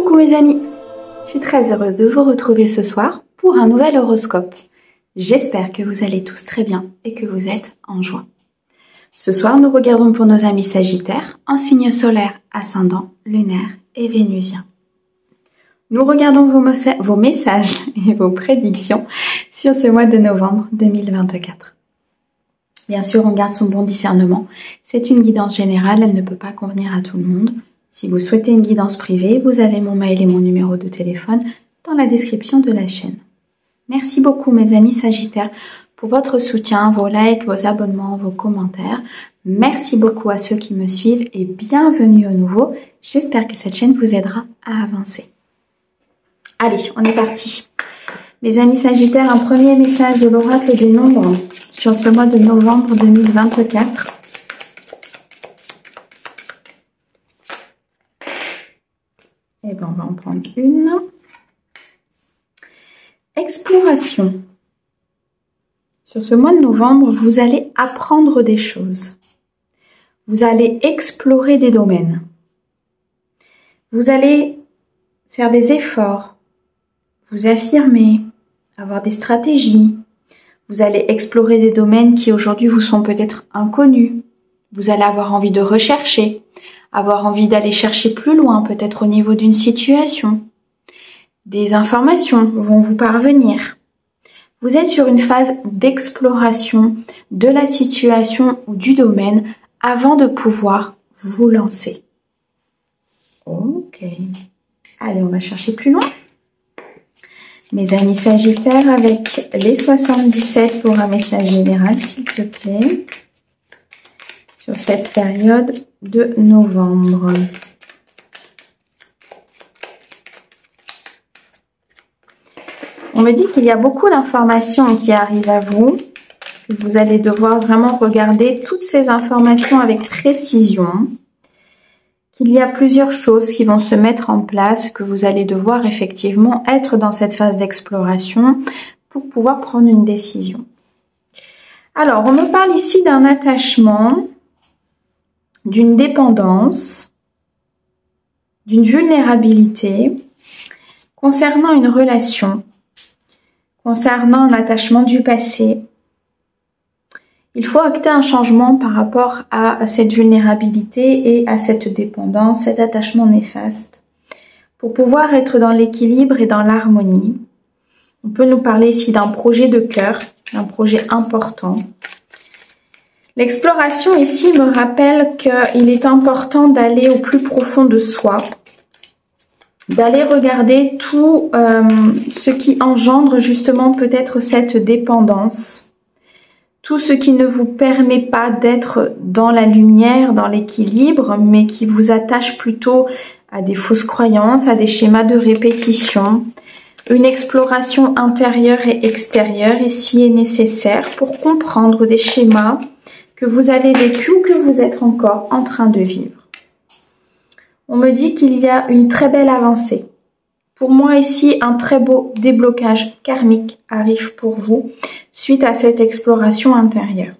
Coucou mes amis, je suis très heureuse de vous retrouver ce soir pour un nouvel horoscope. J'espère que vous allez tous très bien et que vous êtes en joie. Ce soir, nous regardons pour nos amis Sagittaires en signe solaire, ascendant, lunaire et vénusien. Nous regardons vos messages et vos prédictions sur ce mois de novembre 2024. Bien sûr, on garde son bon discernement. C'est une guidance générale, elle ne peut pas convenir à tout le monde. Si vous souhaitez une guidance privée, vous avez mon mail et mon numéro de téléphone dans la description de la chaîne. Merci beaucoup mes amis Sagittaires pour votre soutien, vos likes, vos abonnements, vos commentaires. Merci beaucoup à ceux qui me suivent et bienvenue au nouveau. J'espère que cette chaîne vous aidera à avancer. Allez, on est parti. Mes amis Sagittaires, un premier message de l'oracle des nombres sur ce mois de novembre 2024. Et bien, on va en prendre une. Exploration. Sur ce mois de novembre, vous allez apprendre des choses. Vous allez explorer des domaines. Vous allez faire des efforts, vous affirmer, avoir des stratégies. Vous allez explorer des domaines qui aujourd'hui vous sont peut-être inconnus. Vous allez avoir envie de rechercher, avoir envie d'aller chercher plus loin, peut-être au niveau d'une situation. Des informations vont vous parvenir. Vous êtes sur une phase d'exploration de la situation ou du domaine avant de pouvoir vous lancer. Ok. Allez, on va chercher plus loin. Mes amis Sagittaires, avec les 77 pour un message général, s'il te plaît, sur cette période de novembre. On me dit qu'il y a beaucoup d'informations qui arrivent à vous. Vous allez devoir vraiment regarder toutes ces informations avec précision. Qu'il y a plusieurs choses qui vont se mettre en place, que vous allez devoir effectivement être dans cette phase d'exploration pour pouvoir prendre une décision. Alors, on me parle ici d'un attachement, d'une dépendance, d'une vulnérabilité, concernant une relation, concernant un attachement du passé. Il faut acter un changement par rapport à cette vulnérabilité et à cette dépendance, cet attachement néfaste, pour pouvoir être dans l'équilibre et dans l'harmonie. On peut nous parler ici d'un projet de cœur, d'un projet important. L'exploration ici me rappelle qu'il est important d'aller au plus profond de soi, d'aller regarder tout ce qui engendre justement peut-être cette dépendance. Tout ce qui ne vous permet pas d'être dans la lumière, dans l'équilibre, mais qui vous attache plutôt à des fausses croyances, à des schémas de répétition. Une exploration intérieure et extérieure ici est nécessaire pour comprendre des schémas que vous avez vécus ou que vous êtes encore en train de vivre. On me dit qu'il y a une très belle avancée. Pour moi ici, un très beau déblocage karmique arrive pour vous suite à cette exploration intérieure.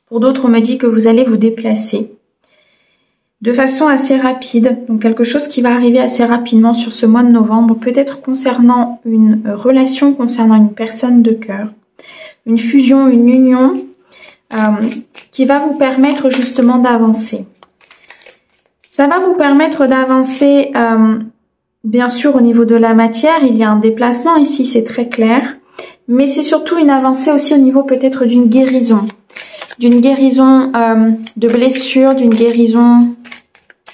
Pour d'autres, on me dit que vous allez vous déplacer de façon assez rapide, donc quelque chose qui va arriver assez rapidement sur ce mois de novembre, peut-être concernant une relation, concernant une personne de cœur, une fusion, une union qui va vous permettre justement d'avancer. Ça va vous permettre d'avancer bien sûr, au niveau de la matière, il y a un déplacement ici, c'est très clair. Mais c'est surtout une avancée aussi au niveau peut-être d'une guérison. D'une guérison de blessures, d'une guérison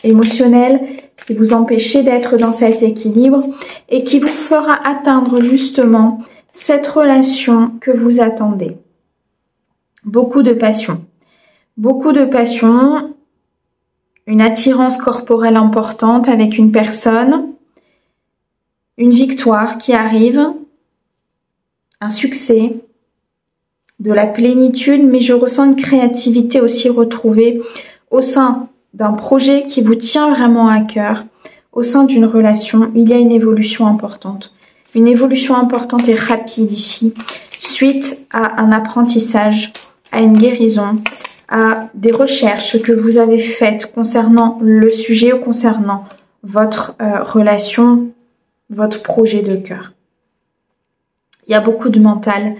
émotionnelle qui vous empêchez d'être dans cet équilibre et qui vous fera atteindre justement cette relation que vous attendez. Beaucoup de passion. Beaucoup de passion, une attirance corporelle importante avec une personne. Une victoire qui arrive, un succès, de la plénitude, mais je ressens une créativité aussi retrouvée au sein d'un projet qui vous tient vraiment à cœur, au sein d'une relation. Il y a une évolution importante et rapide ici, suite à un apprentissage, à une guérison, à des recherches que vous avez faites concernant le sujet ou concernant votre relation, votre projet de cœur. Il y a beaucoup de mental.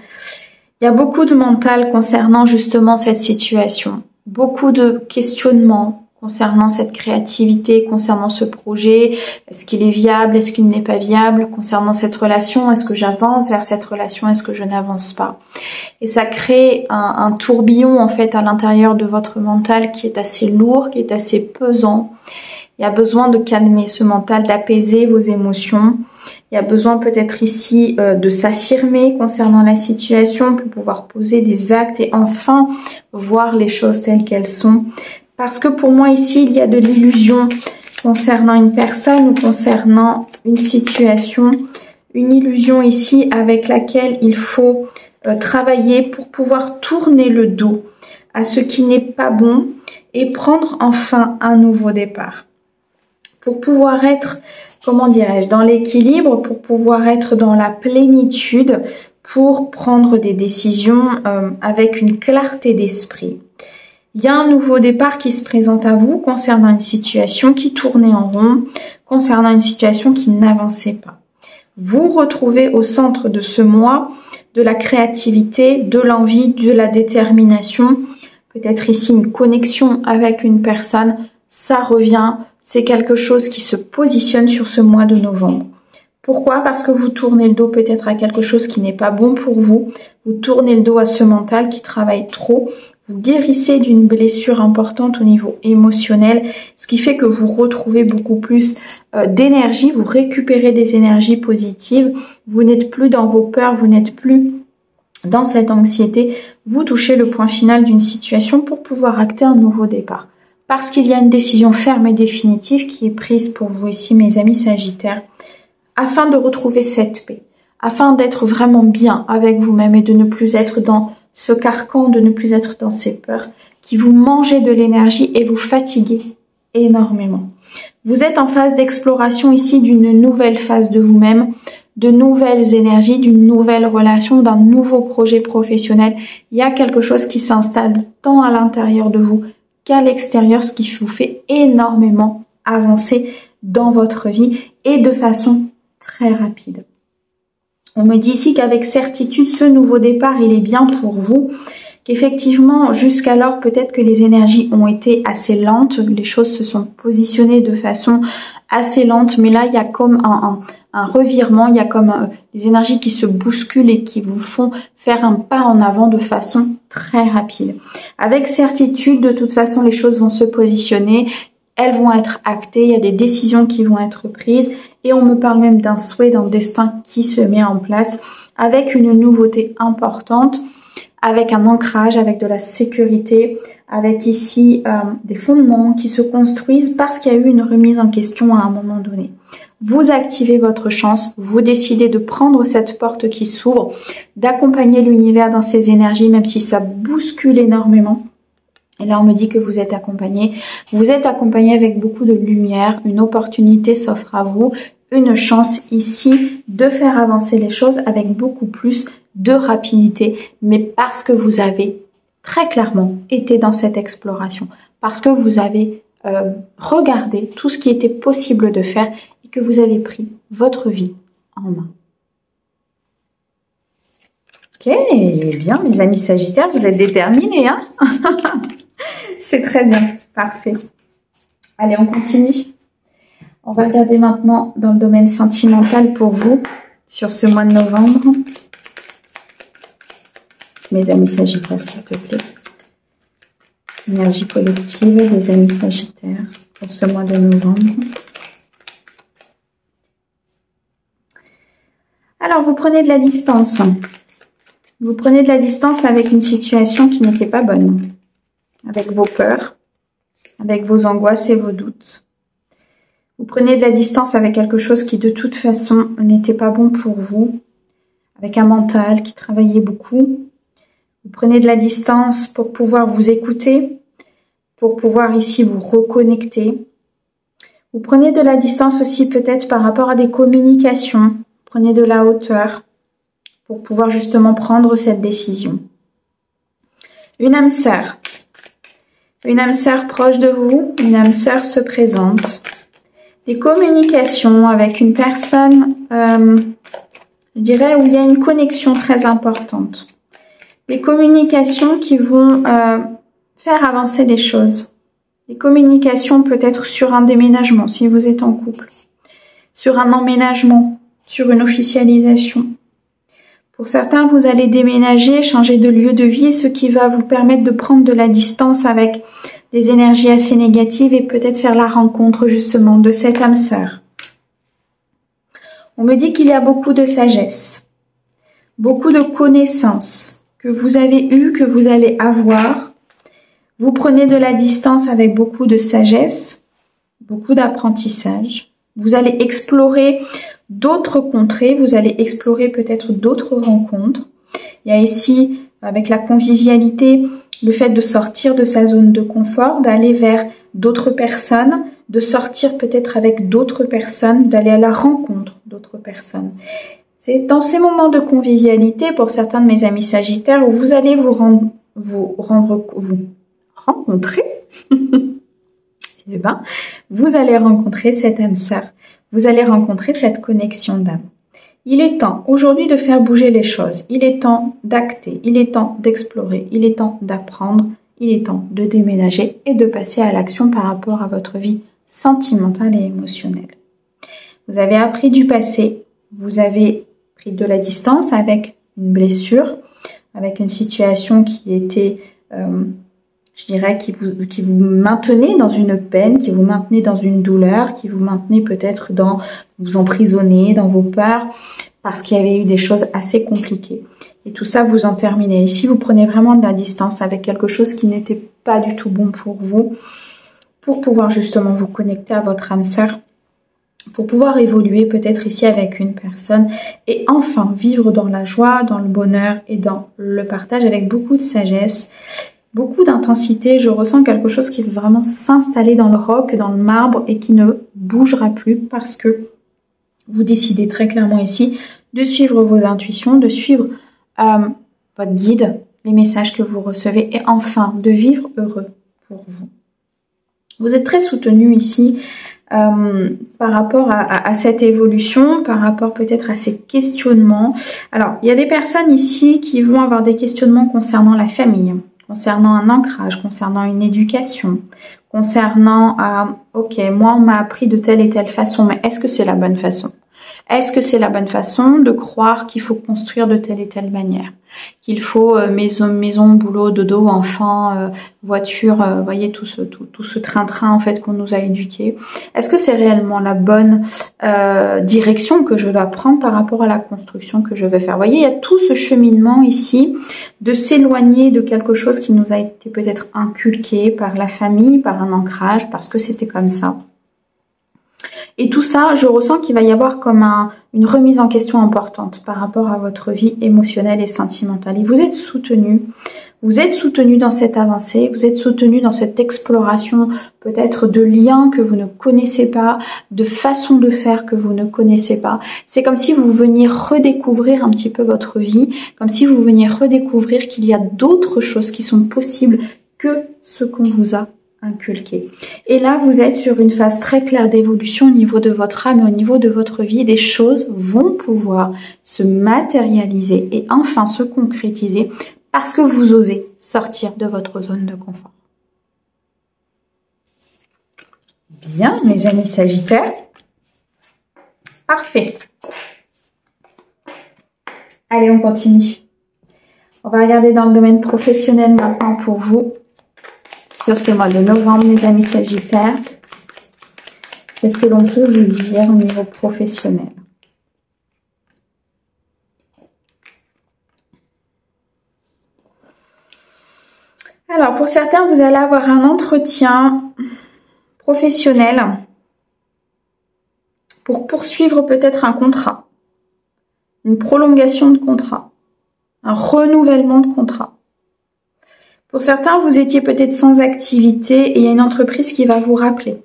Il y a beaucoup de mental concernant justement cette situation. Beaucoup de questionnements concernant cette créativité, concernant ce projet. Est-ce qu'il est viable? Est-ce qu'il n'est pas viable? Concernant cette relation, est-ce que j'avance vers cette relation? Est-ce que je n'avance pas? Et ça crée un tourbillon en fait à l'intérieur de votre mental qui est assez lourd, qui est assez pesant. Il y a besoin de calmer ce mental, d'apaiser vos émotions. Il y a besoin peut-être ici de s'affirmer concernant la situation pour pouvoir poser des actes et enfin voir les choses telles qu'elles sont. Parce que pour moi ici, il y a de l'illusion concernant une personne ou concernant une situation. Une illusion ici avec laquelle il faut travailler pour pouvoir tourner le dos à ce qui n'est pas bon et prendre enfin un nouveau départ. Pour pouvoir être, comment dirais-je, dans l'équilibre, pour pouvoir être dans la plénitude, pour prendre des décisions avec une clarté d'esprit. Il y a un nouveau départ qui se présente à vous concernant une situation qui tournait en rond, concernant une situation qui n'avançait pas. Vous retrouvez au centre de ce mois de la créativité, de l'envie, de la détermination, peut-être ici une connexion avec une personne, ça revient, c'est quelque chose qui se positionne sur ce mois de novembre. Pourquoi? Parce que vous tournez le dos peut-être à quelque chose qui n'est pas bon pour vous, vous tournez le dos à ce mental qui travaille trop, vous guérissez d'une blessure importante au niveau émotionnel, ce qui fait que vous retrouvez beaucoup plus d'énergie, vous récupérez des énergies positives, vous n'êtes plus dans vos peurs, vous n'êtes plus dans cette anxiété, vous touchez le point final d'une situation pour pouvoir acter un nouveau départ. Parce qu'il y a une décision ferme et définitive qui est prise pour vous ici, mes amis Sagittaires, afin de retrouver cette paix, afin d'être vraiment bien avec vous-même et de ne plus être dans ce carcan, de ne plus être dans ces peurs qui vous mangent de l'énergie et vous fatiguez énormément. Vous êtes en phase d'exploration ici d'une nouvelle phase de vous-même, de nouvelles énergies, d'une nouvelle relation, d'un nouveau projet professionnel. Il y a quelque chose qui s'installe tant à l'intérieur de vous qu'à l'extérieur, ce qui vous fait énormément avancer dans votre vie et de façon très rapide. On me dit ici qu'avec certitude, ce nouveau départ, il est bien pour vous. Qu'effectivement, jusqu'alors, peut-être que les énergies ont été assez lentes. Les choses se sont positionnées de façon assez lente. Mais là, il y a comme un revirement. Il y a comme des énergies qui se bousculent et qui vous font faire un pas en avant de façon très rapide. Avec certitude, de toute façon, les choses vont se positionner. Elles vont être actées. Il y a des décisions qui vont être prises. Et on me parle même d'un souhait, d'un destin qui se met en place avec une nouveauté importante, avec un ancrage, avec de la sécurité, avec ici des fondements qui se construisent parce qu'il y a eu une remise en question à un moment donné. Vous activez votre chance, vous décidez de prendre cette porte qui s'ouvre, d'accompagner l'univers dans ses énergies, même si ça bouscule énormément. Et là, on me dit que vous êtes accompagné. Vous êtes accompagné avec beaucoup de lumière. Une opportunité s'offre à vous. Une chance ici de faire avancer les choses avec beaucoup plus de rapidité. Mais parce que vous avez très clairement été dans cette exploration. Parce que vous avez regardé tout ce qui était possible de faire et que vous avez pris votre vie en main. Ok, bien mes amis Sagittaires, vous êtes déterminés, hein? C'est très bien, parfait. Allez, on continue. On va regarder maintenant dans le domaine sentimental pour vous, sur ce mois de novembre. Mes amis Sagittaires, s'il te plaît. Énergie collective des amis Sagittaires pour ce mois de novembre. Alors, vous prenez de la distance. Vous prenez de la distance avec une situation qui n'était pas bonne. Avec vos peurs, avec vos angoisses et vos doutes. Vous prenez de la distance avec quelque chose qui de toute façon n'était pas bon pour vous, avec un mental qui travaillait beaucoup. Vous prenez de la distance pour pouvoir vous écouter, pour pouvoir ici vous reconnecter. Vous prenez de la distance aussi peut-être par rapport à des communications. Prenez de la hauteur pour pouvoir justement prendre cette décision. Une âme sœur. Une âme sœur proche de vous, une âme sœur se présente. des communications avec une personne, je dirais, où il y a une connexion très importante. Des communications qui vont faire avancer les choses. Des communications peut-être sur un déménagement, si vous êtes en couple. Sur un emménagement, sur une officialisation. Pour certains, vous allez déménager, changer de lieu de vie, ce qui va vous permettre de prendre de la distance avec des énergies assez négatives et peut-être faire la rencontre justement de cette âme sœur. On me dit qu'il y a beaucoup de sagesse, beaucoup de connaissances que vous avez eues, que vous allez avoir. Vous prenez de la distance avec beaucoup de sagesse, beaucoup d'apprentissage. Vous allez explorer d'autres contrées, vous allez explorer peut-être d'autres rencontres. Il y a ici, avec la convivialité, le fait de sortir de sa zone de confort, d'aller vers d'autres personnes, de sortir peut-être avec d'autres personnes, d'aller à la rencontre d'autres personnes. C'est dans ces moments de convivialité, pour certains de mes amis sagittaires, où vous allez vous rencontrer, eh ben, vous allez rencontrer cette âme sœur. Vous allez rencontrer cette connexion d'âme. Il est temps aujourd'hui de faire bouger les choses. Il est temps d'acter. Il est temps d'explorer. Il est temps d'apprendre. Il est temps de déménager et de passer à l'action par rapport à votre vie sentimentale et émotionnelle. Vous avez appris du passé. Vous avez pris de la distance avec une blessure, avec une situation qui était, je dirais, qui vous maintenait dans une peine, qui vous maintenait dans une douleur, qui vous maintenait peut-être dans vous emprisonner, dans vos peurs, parce qu'il y avait eu des choses assez compliquées. Et tout ça, vous en terminez. Ici, vous prenez vraiment de la distance avec quelque chose qui n'était pas du tout bon pour vous, pour pouvoir justement vous connecter à votre âme sœur, pour pouvoir évoluer peut-être ici avec une personne et enfin vivre dans la joie, dans le bonheur et dans le partage avec beaucoup de sagesse. Beaucoup d'intensité, je ressens quelque chose qui va vraiment s'installer dans le roc, dans le marbre et qui ne bougera plus parce que vous décidez très clairement ici de suivre vos intuitions, de suivre votre guide, les messages que vous recevez et enfin de vivre heureux pour vous. Vous êtes très soutenu ici par rapport à cette évolution, par rapport peut-être à ces questionnements. Alors, il y a des personnes ici qui vont avoir des questionnements concernant la famille, concernant un ancrage, concernant une éducation, concernant ok, moi on m'a appris de telle et telle façon, mais est-ce que c'est la bonne façon? Est-ce que c'est la bonne façon de croire qu'il faut construire de telle et telle manière? Qu'il faut maison, boulot, dodo, enfant, voiture, voyez tout ce train-train en fait qu'on nous a éduqué. Est-ce que c'est réellement la bonne direction que je dois prendre par rapport à la construction que je vais faire? Vous voyez, il y a tout ce cheminement ici de s'éloigner de quelque chose qui nous a été peut-être inculqué par la famille, par un ancrage, parce que c'était comme ça. Et tout ça, je ressens qu'il va y avoir comme une remise en question importante par rapport à votre vie émotionnelle et sentimentale. Et vous êtes soutenu dans cette avancée, vous êtes soutenu dans cette exploration peut-être de liens que vous ne connaissez pas, de façons de faire que vous ne connaissez pas. C'est comme si vous veniez redécouvrir un petit peu votre vie, comme si vous veniez redécouvrir qu'il y a d'autres choses qui sont possibles que ce qu'on vous a inculqué. Et là, vous êtes sur une phase très claire d'évolution au niveau de votre âme et au niveau de votre vie. Des choses vont pouvoir se matérialiser et enfin se concrétiser parce que vous osez sortir de votre zone de confort. Bien, mes amis Sagittaires. Parfait. Allez, on continue. On va regarder dans le domaine professionnel maintenant pour vous. Sur ce mois de novembre, mes amis Sagittaires, qu'est-ce que l'on peut vous dire au niveau professionnel? Alors, pour certains, vous allez avoir un entretien professionnel pour poursuivre peut-être un contrat, une prolongation de contrat, un renouvellement de contrat. Pour certains, vous étiez peut-être sans activité et il y a une entreprise qui va vous rappeler.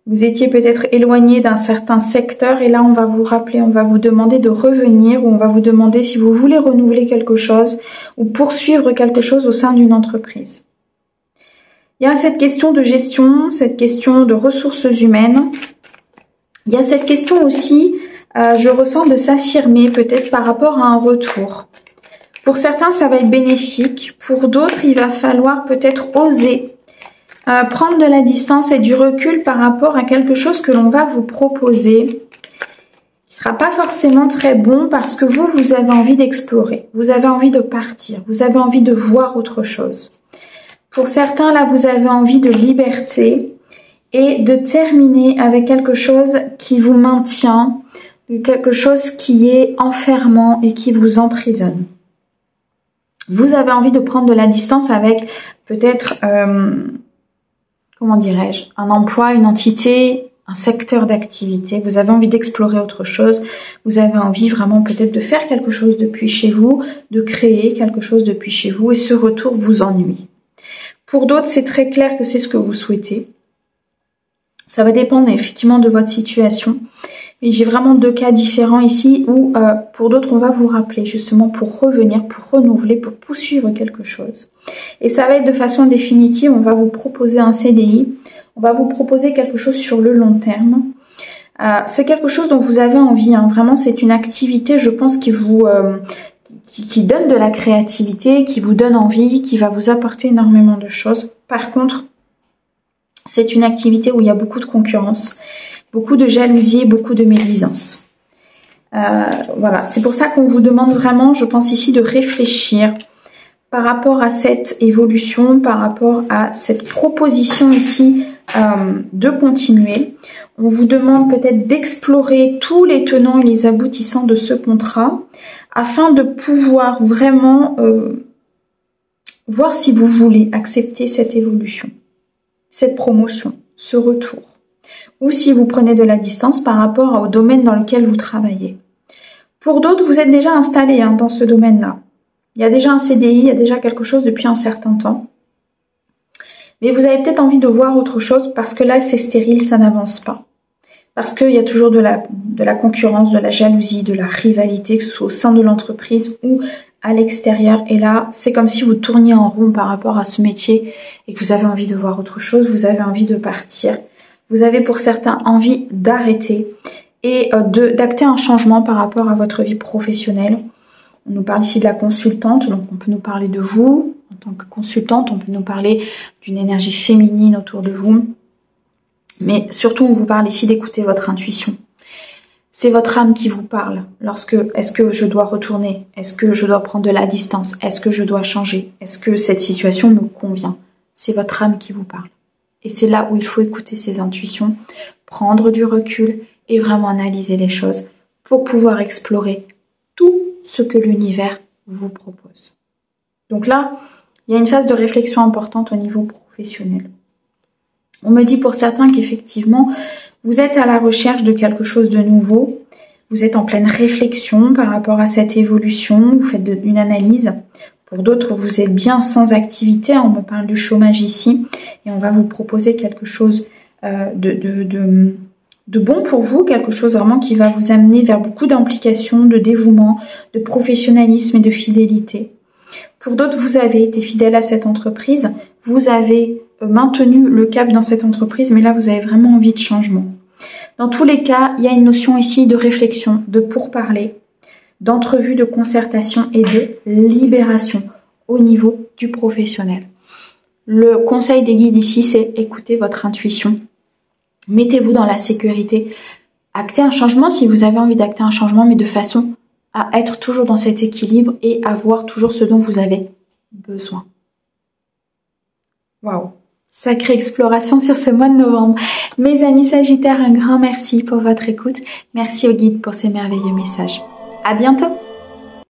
Vous étiez peut-être éloigné d'un certain secteur et là, on va vous rappeler, on va vous demander de revenir ou on va vous demander si vous voulez renouveler quelque chose ou poursuivre quelque chose au sein d'une entreprise. Il Il y a cette question de gestion, cette question de ressources humaines. Il y a cette question aussi, je ressens, de s'affirmer peut-être par rapport à un retour. Pour certains, ça va être bénéfique. Pour d'autres, il va falloir peut-être oser prendre de la distance et du recul par rapport à quelque chose que l'on va vous proposer. Qui sera pas forcément très bon parce que vous avez envie d'explorer. Vous avez envie de partir. Vous avez envie de voir autre chose. Pour certains, là, vous avez envie de liberté et de terminer avec quelque chose qui vous maintient, quelque chose qui est enfermant et qui vous emprisonne. Vous avez envie de prendre de la distance avec peut-être, comment dirais-je, un emploi, une entité, un secteur d'activité. Vous avez envie d'explorer autre chose. Vous avez envie vraiment peut-être de faire quelque chose depuis chez vous, de créer quelque chose depuis chez vous et ce retour vous ennuie. Pour d'autres, c'est très clair que c'est ce que vous souhaitez. Ça va dépendre effectivement de votre situation. Mais j'ai vraiment deux cas différents ici où pour d'autres, on va vous rappeler justement pour revenir, pour renouveler, pour poursuivre quelque chose. Et ça va être de façon définitive, on va vous proposer un CDI, on va vous proposer quelque chose sur le long terme. C'est quelque chose dont vous avez envie, hein. Vraiment c'est une activité, je pense, qui vous qui donne de la créativité, qui vous donne envie, qui va vous apporter énormément de choses. Par contre, c'est une activité où il y a beaucoup de concurrence, beaucoup de jalousie, beaucoup de médisance. Voilà, c'est pour ça qu'on vous demande vraiment, je pense ici, de réfléchir par rapport à cette évolution, par rapport à cette proposition ici de continuer. On vous demande peut-être d'explorer tous les tenants et les aboutissants de ce contrat afin de pouvoir vraiment voir si vous voulez accepter cette évolution, cette promotion, ce retour. Ou si vous prenez de la distance par rapport au domaine dans lequel vous travaillez. Pour d'autres, vous êtes déjà installé dans ce domaine-là. Il y a déjà un CDI, il y a déjà quelque chose depuis un certain temps. Mais vous avez peut-être envie de voir autre chose parce que là, c'est stérile, ça n'avance pas. Parce qu'il y a toujours de la concurrence, de la jalousie, de la rivalité, que ce soit au sein de l'entreprise ou à l'extérieur. Et là, c'est comme si vous tourniez en rond par rapport à ce métier et que vous avez envie de voir autre chose, vous avez envie de partir. Vous avez pour certains envie d'arrêter et d'acter un changement par rapport à votre vie professionnelle. On nous parle ici de la consultante, donc on peut nous parler de vous en tant que consultante, on peut nous parler d'une énergie féminine autour de vous. Mais surtout, on vous parle ici d'écouter votre intuition. C'est votre âme qui vous parle. Est-ce que je dois retourner? Est-ce que je dois prendre de la distance? Est-ce que je dois changer? Est-ce que cette situation me convient? C'est votre âme qui vous parle. Et c'est là où il faut écouter ses intuitions, prendre du recul et vraiment analyser les choses pour pouvoir explorer tout ce que l'univers vous propose. Donc là, il y a une phase de réflexion importante au niveau professionnel. On me dit pour certains qu'effectivement, vous êtes à la recherche de quelque chose de nouveau. Vous êtes en pleine réflexion par rapport à cette évolution. Vous faites une analyse. Pour d'autres, vous êtes bien sans activité. On me parle du chômage ici. Et on va vous proposer quelque chose de bon pour vous. Quelque chose vraiment qui va vous amener vers beaucoup d'implication, de dévouement, de professionnalisme et de fidélité. Pour d'autres, vous avez été fidèle à cette entreprise. Vous avez maintenu le cap dans cette entreprise, mais là, vous avez vraiment envie de changement. Dans tous les cas, il y a une notion ici de réflexion, de pourparler, d'entrevue, de concertation et de libération au niveau du professionnel. Le conseil des guides ici, c'est écouter votre intuition. Mettez-vous dans la sécurité. Actez un changement si vous avez envie d'acter un changement, mais de façon à être toujours dans cet équilibre et à voir toujours ce dont vous avez besoin. Waouh! Sacrée exploration sur ce mois de novembre. Mes amis Sagittaires, un grand merci pour votre écoute. Merci au guide pour ces merveilleux messages. À bientôt!